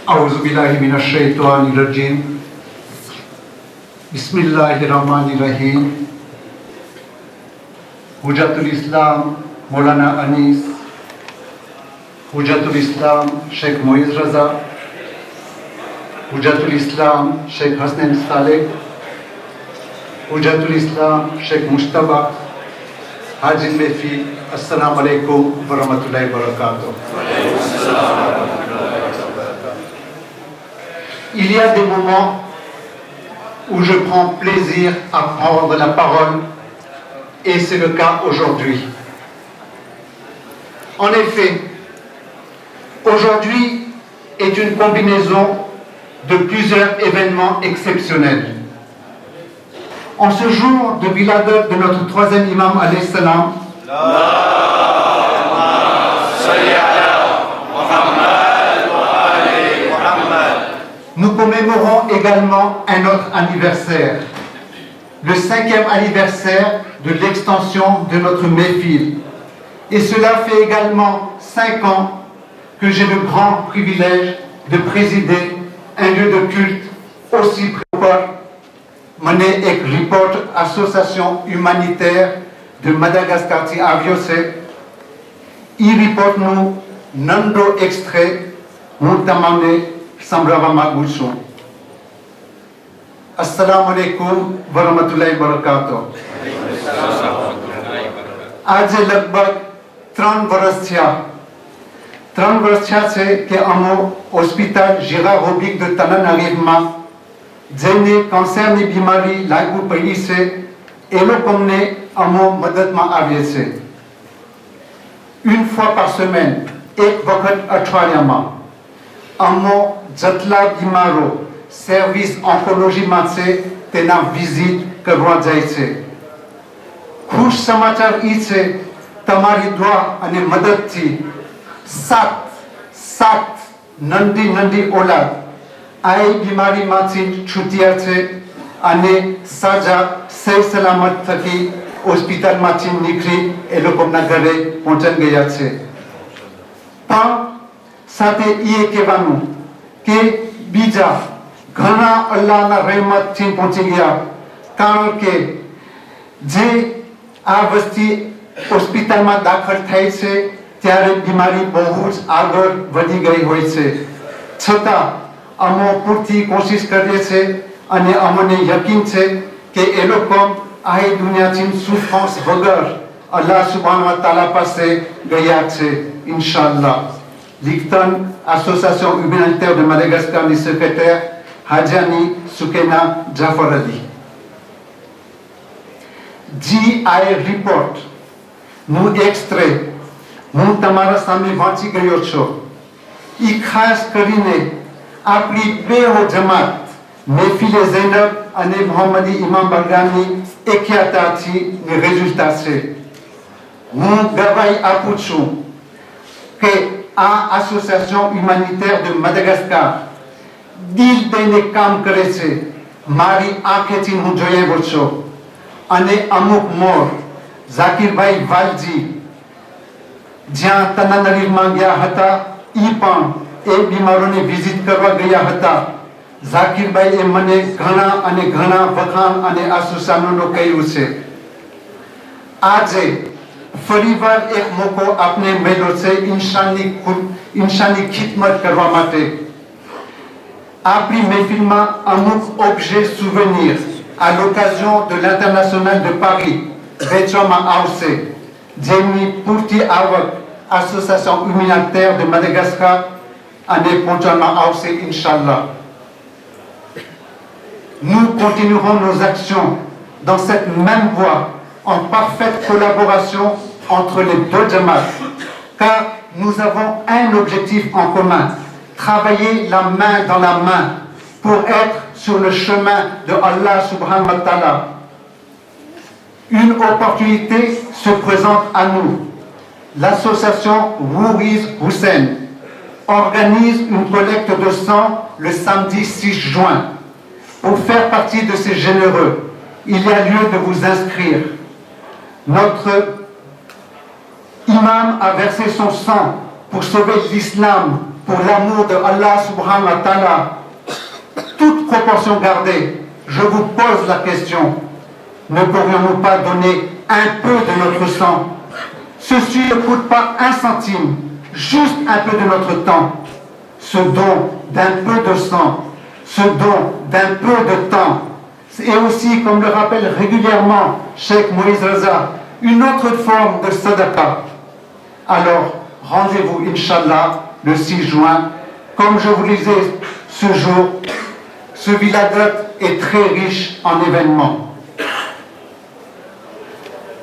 أعوذ بالله من الشيطان الرجيم بسم الله الرحمن الرحيم हुज्जतुल इस्लाम मौलाना अनीस, हुज्जतुल इस्लाम शेख मोइज रजा, हुज्जतुल इस्लाम शेख हसनैन सालेह, हुज्जतुल इस्लाम शेख मुश्तबा हाजी लेफी, अस्सलाम अलैकुम वरहमतुल्लाहि वबरकातुह। Il y a des moments où je prends plaisir à prendre la parole, et c'est le cas aujourd'hui. En effet, aujourd'hui est une combinaison de plusieurs événements exceptionnels. En ce jour de Biladat de notre troisième imam alayhi salam, nous commémorons également un autre anniversaire, le 5e anniversaire de l'extension de notre Mehfil. Et cela fait également 5 ans que j'ai le grand privilège de présider un lieu de culte aussi précoce, mené avec Report Association humanitaire de Madagascar ti Aviose. Il report nous nando extrait Montamane Sambrava Magucho. Assalamu alaikum wa rahmatullahi wa barakatuh. આજે લગભગ 3 વર્ષ થયા છે કે અમો હોસ્પિટલ જીરા રોબિક de Tananarive જેને કેન્સરની બીમારી લાગુ પડી છે એ લોકોને અમો મદદમાં આવે છે. Une fois par semaine, એક વખત અઠવાડિયામાં અમો જેટલા બીમારો સર્વિસ ઓન્કોલોજીમાં છે તેના વિઝિટ કરવા જાય છે. खुश समाचार ई छे तमारी दुआ अने मदद थी सात नंदी औलाद आई बीमारी माथी छूट्या छे अने साजा सही सलामत थकी होस्पिटल माथी निकली ए लोकोना घरे पहोंचन गया छे. पण साथे ई कहेवानुं के बीजा घणा अल्लाहना रहमत थी पहोंची गया, कारण के जे આ વસ્તી હોસ્પિટલમાં દાખલ થાય છે ત્યારે બીમારી બહુ જ આગળ વધી ગઈ હોય છે. છતાં અમે પૂરતી કોશિશ કરીએ છીએ અને અમને યકીન છે કે એ લોકો આ દુનિયાથી સુફાંસ વગર અલ્લાહ સુબ્હાનહુ વ તઆલા પાસે ગયા છે ઇન્શાઅલ્લાહ. Licton, Association humanitaire de Madagascar, ni secrétaire Hadjani Soukena Jafaradi. GI report નું એક્સ્ટ્રે હું તમારા સામે વાંચી ગયો છું. એ ખાસ કરીને આપણી બે જમાત મહેફિલે ઝૈનબ અને મોહમ્મદી ઇમામ બારગાની એક્યાતાથી રિઝલ્ટ છે. હું ગવાહી આપું છું કે આ એસોસિએશન humanitaire de Madagascar દિલ દઈને કામ કરે છે. મારી આંખેથી હું જોઈ આવ્યો છું. અને અમુક મોર ઝાકીરભાઈ વાલજી જ્યાં તનાનરીવમાં ગયા હતા એ પણ એ બીમારોને વિઝિટ કરવા ગયા હતા. ઝાકીરભાઈએ મને ઘણા વખાણ અને આશુસાનો કહ્યું છે. આજે ફરીવાર એક મોકો આપને મળ્યો છે ઇન્સાની ખિદમત કરવા માટે. આપણી મહેફિલમાં અમુક ઓબ્જેક્ટ સોuvenirs à l'occasion de l'International de Paris, Vechoma House, Jenny Purti Awak, Association humanitaire de Madagascar, Ane Ponchama House, Inch'Allah. Nous continuerons nos actions dans cette même voie, en parfaite collaboration entre les deux Jamaat, car nous avons un objectif en commun, travailler la main dans la main pour être sur le chemin de Allah subhanahu wa ta'ala. Une opportunité se présente à nous. L'association Wouriz Hussein organise une collecte de sang le samedi 6 juin. Pour faire partie de ces généreux, il y a lieu de vous inscrire. Notre imam a versé son sang pour sauver l'islam pour l'amour de Allah subhanahu wa ta'ala, toute proportion gardée, je vous pose la question, ne pourrions-nous pas donner un peu de notre sang? Ceci ne coûte pas un centime, juste un peu de notre temps. Ce don d'un peu de sang, ce don d'un peu de temps, et aussi, comme le rappelle régulièrement Cheikh Moïse Raza, une autre forme de sadaqa. Alors, rendez-vous, Inch'Allah, le 6 juin. Comme je vous le disais ce jour, ce Wiladat est très riche en événements.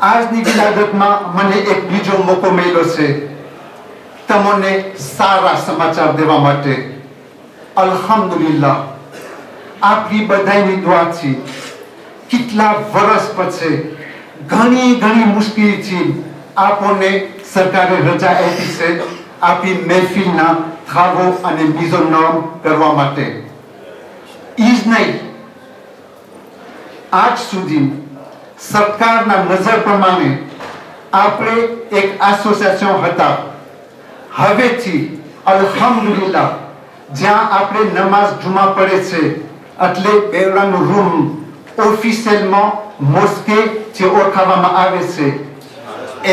Azni Wiladat ma mane ek bijo moko melo se. Tamone sara samachar deva mate. Alhamdulillah. આપની બધાની દુઆથી કેટલા વર્ષ પછી ઘણી ઘણી મુશ્કેલીથી આપણને સરકારે રજા આપી છે આપણી મહેફિલના travaux અને mise aux normes કરવા માટે. ઈ જ નહીં, આજ સુધી સરકારના નજર પ્રમાણે આપણે એક એસોસિએશન હતા. હવેથી અલ્હમ્દુલિલ્લાહ જ્યાં આપણે નમાઝ જુમા પડે છે એટલે બેવડાનું રૂમ ઓફિશિયલમાં મોસ્કે જે ઓળખાવવામાં આવે છે. એ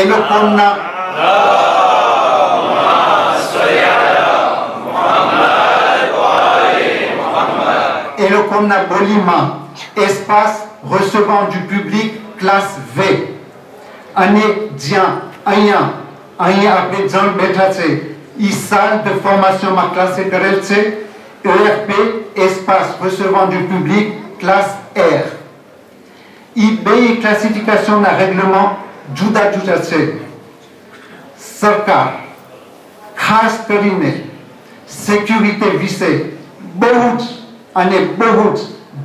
લોકોના બોલીમાં espace recevant du public classe V. અને જ્યાં અહીંયા આપણે જણ બેઠા છે ઈ salle de formation માં classé કરેલ છે ERP, espace recevant du public, classe R. eBay classification d'un règlement juda છે. સરકાર ખાસ કરીને sécurité વિશે બહુ જ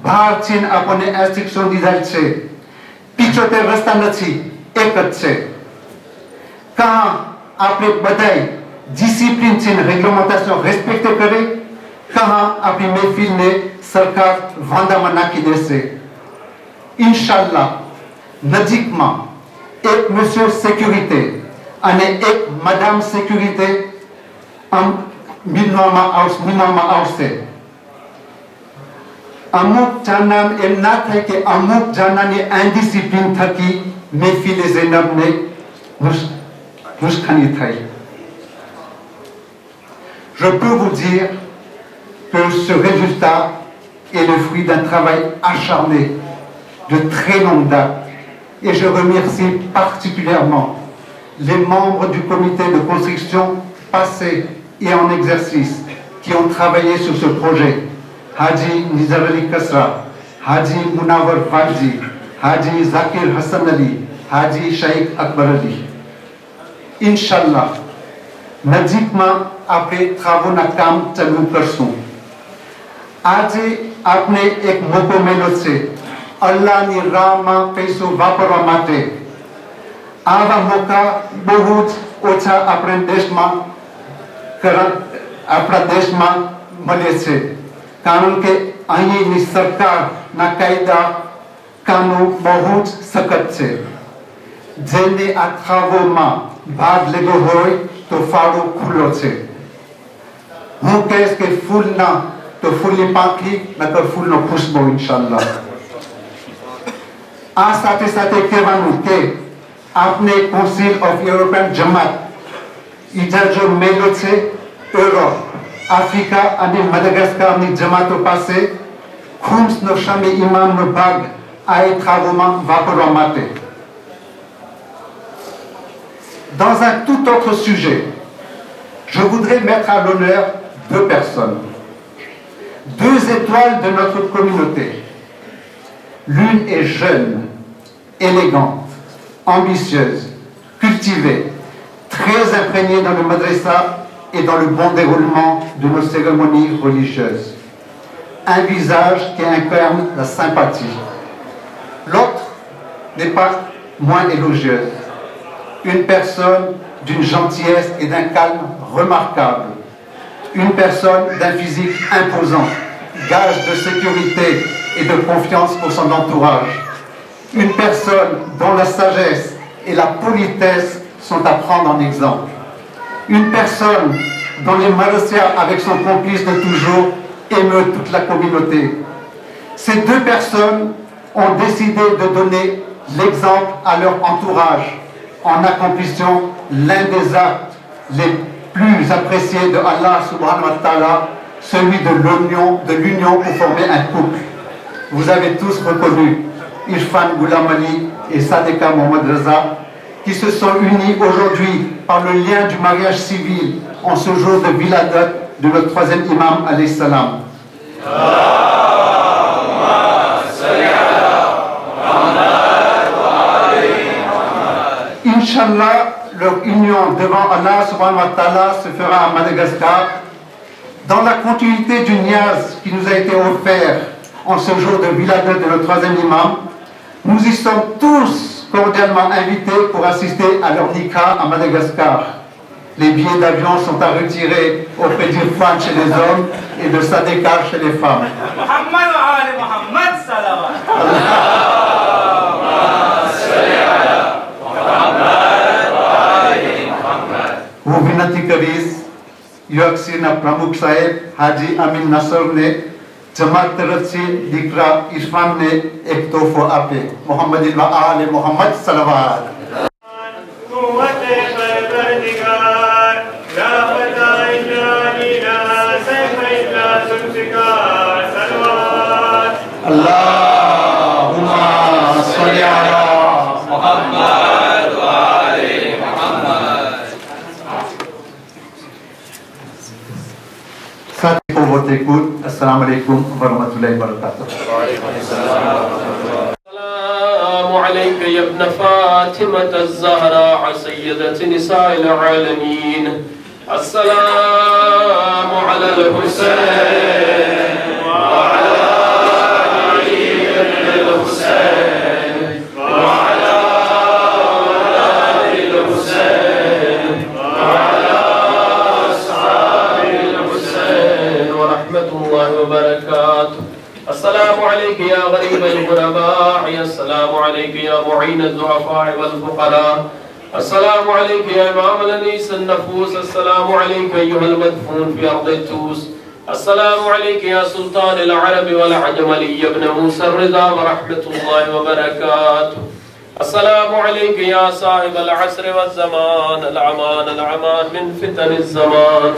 ભાર છે આપણને instruction દીધા છે. 75 રસ્તા નથી, એક જ છે. quand આપણે બધાય discipline છે réglementation respecté કરે, quand આપણી મહેફિલને સરકાર વાંધામાં નાખી દેશે. ઇન્શાલ્લાહ નજીકમાં એક monsieur sécurité અને એક madame sécurité નિમવામાં આવશે. અમુક જણાને એમ ના થાય કે અમુક જણાની ઇન્ડિસિપ્લિન થકી મહેફિલે ઝૈનબને નુકસાની થઈ. Je peux vous dire que ce résultat est le fruit d'un travail acharné de très longue date. Et je remercie particulièrement les membres du comité de construction passés et en exercice qui ont travaillé sur ce projet. Haji Nizar Ali Kasra, Haji Munawar Fajji, Haji Zakir Hassan Ali, Haji Shaikh Akbar Ali. Inch'Allah, નજીકમાં આપણે travaux કામ ચાલુ કરશું. આજે આપણે એક મોકો મેળવ્યો છે અલ્લાહની રાહમાં પૈસો વાપરવા માટે. આવા મોકા બહુ જ ઓછા આપણા દેશમાં મળે છે. કારણ કે અહીંની સરકારના કાયદા કાનૂન બહુ જ સખત છે. જેને આ travauxમાં ભાગ લેવો હોય તો ફાળો ખુલ્લો છે. હું કહીશ કે ફૂલના તો ફૂલની પાંખી નકર ફૂલનો ખુશ્બો ઇન્શાલ્લાહ. આ સાથે સાથે કહેવાનું કે આપને કાઉન્સિલ ઓફ યુરોપિયન જમાત ઇજાજો મેળવ્યો છે યુરોપ, આફ્રિકા અને મદાગાસ્કારની જમાતો પાસે ખુમ્સનો શામી ઇમામનો ભાગ આ travauxમાં વાપરવા માટે. Dans un tout autre sujet, je voudrais mettre à l'honneur deux personnes, deux étoiles de notre communauté. L'une est jeune, élégante, ambitieuse, cultivée, très imprégnée dans le madrasa et dans le bon déroulement de nos cérémonies religieuses. Un visage qui incarne la sympathie. L'autre n'est pas moins élogieuse. Une personne d'une gentillesse et d'un calme remarquable. Une personne d'un physique imposant, gage de sécurité et de confiance pour son entourage. Une personne dont la sagesse et la politesse sont à prendre en exemple. Une personne dont les Marossiens, avec son complice de toujours, émeut toute la communauté. Ces deux personnes ont décidé de donner l'exemple à leur entourage en accomplissant l'un des actes les plus appréciés de Allah subhanahu wa ta'ala, celui de l'union pour former un couple. Vous avez tous reconnu Irfan Ghulam Ali et Sadeka Mohamed Reza, qui se sont unis aujourd'hui par le lien du mariage civil en ce jour de Wiladat de notre troisième imam alayhi salam. Inch'Allah, leur union devant Allah subhanahu wa ta'ala se fera à Madagascar dans la continuité du niaz qui nous a été offert en ce jour de Wiladat de notre troisième imam. Nous y sommes tous cordialement invités pour assister à leur nikah à Madagascar. Les billets d'avion sont à retirer auprès d'Irfan chez les hommes et de Sadeka chez les femmes. वो विनती करीस युवकसीना प्रमुख साहेब हाजी अमीन नसर ने जमात तरफ से दीकरा इरफान ने एक तोहफा आपे मोहम्मद आले मोहम्मद सलवात अल्लाहुम्मा सल्ली अला मुहम्मद व आले मुहम्मद। साथी को बहुत écoute. Assalamu alaikum wa rahmatullahi wa barakatuh. Assalamu alayka ya ibn Fatimah az-Zahra sayyidat nisaa al-alamin. Assalamu ala al-Husayn wa ala Ali ibn al-Husayn wa ala Ali al-Husayn wa ala ashabi al-Husayn wa rahmatullahi wa barakatuh. السلام عليك يا غريب الغرباء، السلام عليك يا معين الضعفاء والفقراء، السلام عليك يا إمام الأنيس النفوس، السلام عليك أيها المدفون في أرض التوس، السلام عليك يا سلطان العرب والعجم علي بن موسى الرضا ورحمة الله وبركاته. السلام عليك يا صاحب العصر والزمان، الأمان من فتن الزمان.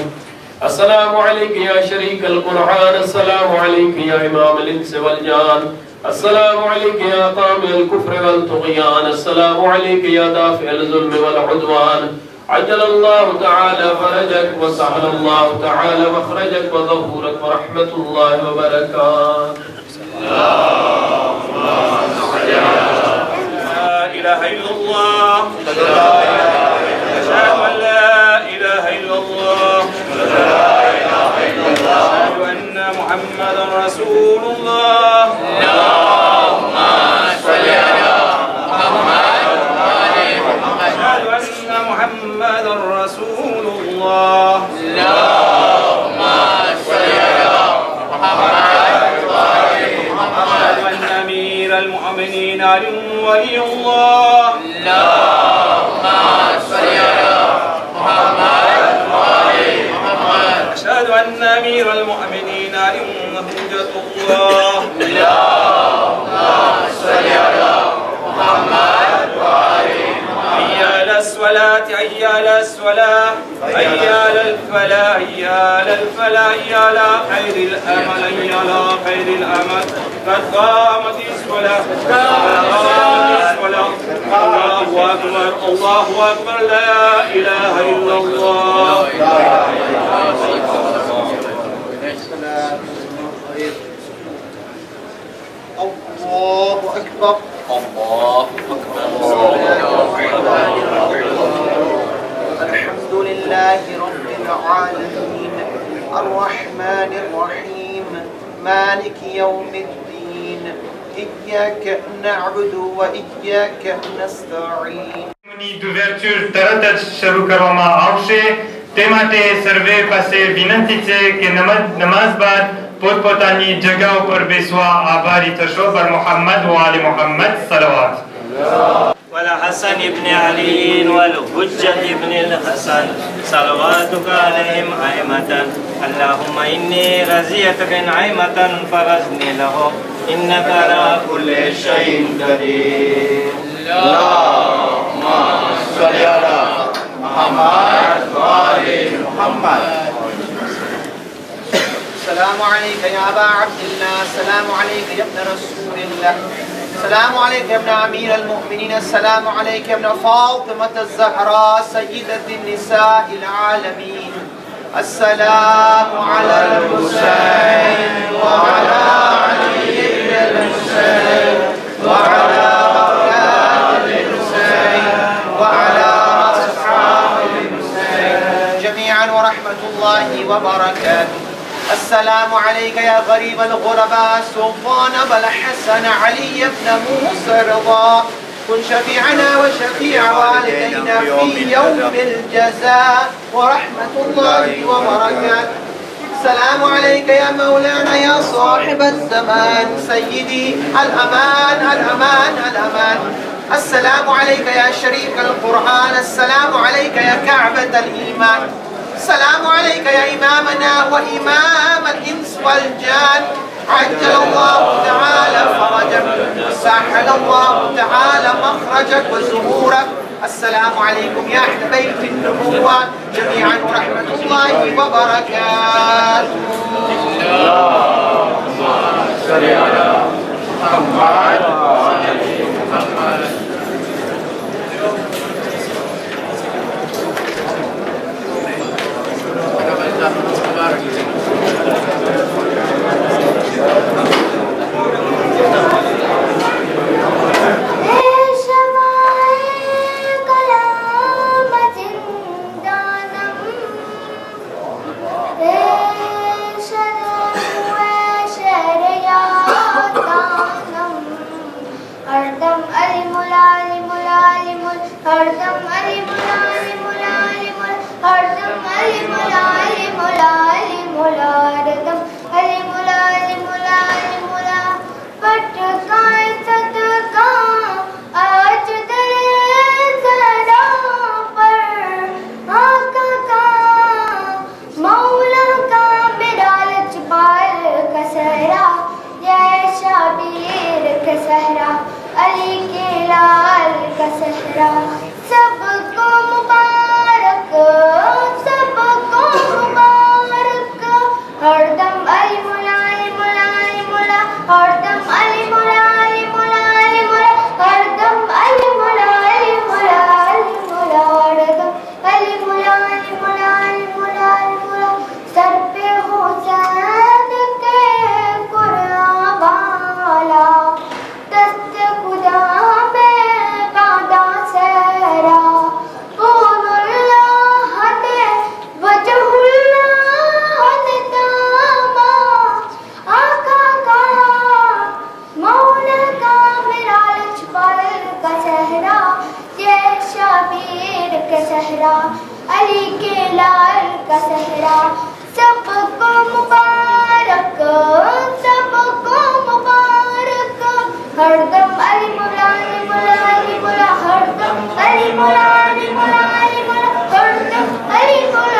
السلام عليك يا شريك القرآن، السلام عليك يا إمام الإنس والجان، السلام عليك يا طامع الكفر والطغيان، السلام عليك يا دافع الظلم والعدوان. عجل الله تعالى فرجك وسهل الله تعالى مخرجك وظهورك ورحمة الله وبركاته. لا إله إلا الله، أشهد أن لا إله إلا الله، أشهد أن محمدا رسول الله. اللهم صل على محمد وآل محمد. أشهد أن محمدا رسول الله. اللهم صل على محمد وآل محمد. أشهد أن أمير المؤمنين ولي الله. اللهم صل على محمد وآل محمد. أشهد أن أمير المؤمنين حجة الله. اللهم صل على محمد وآل محمد. حي على الصلاة، حي على الصلاة، حي على الفلاح، حي على الفلاح، حي على خير الأمل، حي على خير الأمل. قد قامت الصلاة، قد قامت الصلاة. الله أكبر، الله أكبر، لا إله إلا الله. الله أكبر. الله أكبر. الحمد لله رب العالمين الرحمن الرحيم مالك يوم الدين إياك نعبد وإياك نستعين. d'ouverture તરત જ શરૂ કરવામાં આવશે. તે માટે સર્વે પાસે વિનંતી છે કે નમાઝ બાદ પોતપોતાની જગ્યા ઉપર બેસવા આભારી થશો. પર મોહમ્મદ વ આલે મોહમ્મદ સલવાત. الحسن بن علي والحجة بن الحسن صلواتك عليهم أئمة. اللهم إني رزيت بن أئمة فرزني له إنك على كل شيء قدير. اللهم صل على محمد وآل محمد. السلام عليك يا أبا عبد الله، السلام عليك يا ابن رسول الله، السلام عليك يا ابن أمير المؤمنين، السلام عليك يا ابن فاطمة الزهراء سيدة النساء العالمين، السلام على الحسين وعلى علي بن الحسين وعلى أولاد الحسين وعلى أصحاب الحسين جميعا ورحمة الله وبركاته. السلام عليك يا غريب الغرباء سلطان أبا الحسن علي بن موسى رضا، كن شفيعنا وشفيع والدينا في يوم الجزاء ورحمة الله وبركاته. السلام عليك يا مولانا يا صاحب الزمان سيدي الأمان الأمان الأمان. السلام عليك يا شريك القرآن، السلام عليك يا كعبة الإيمان، السلام عليك يا إمامنا وإمام الإنس والجان، عجل الله تعالى فرجك وسهل الله تعالى مخرجك وزهورك. السلام عليكم يا أهل بيت النبوة جميعا ورحمة الله وبركاته. اللهم صل على محمد وآل محمد. हरदम अली मुला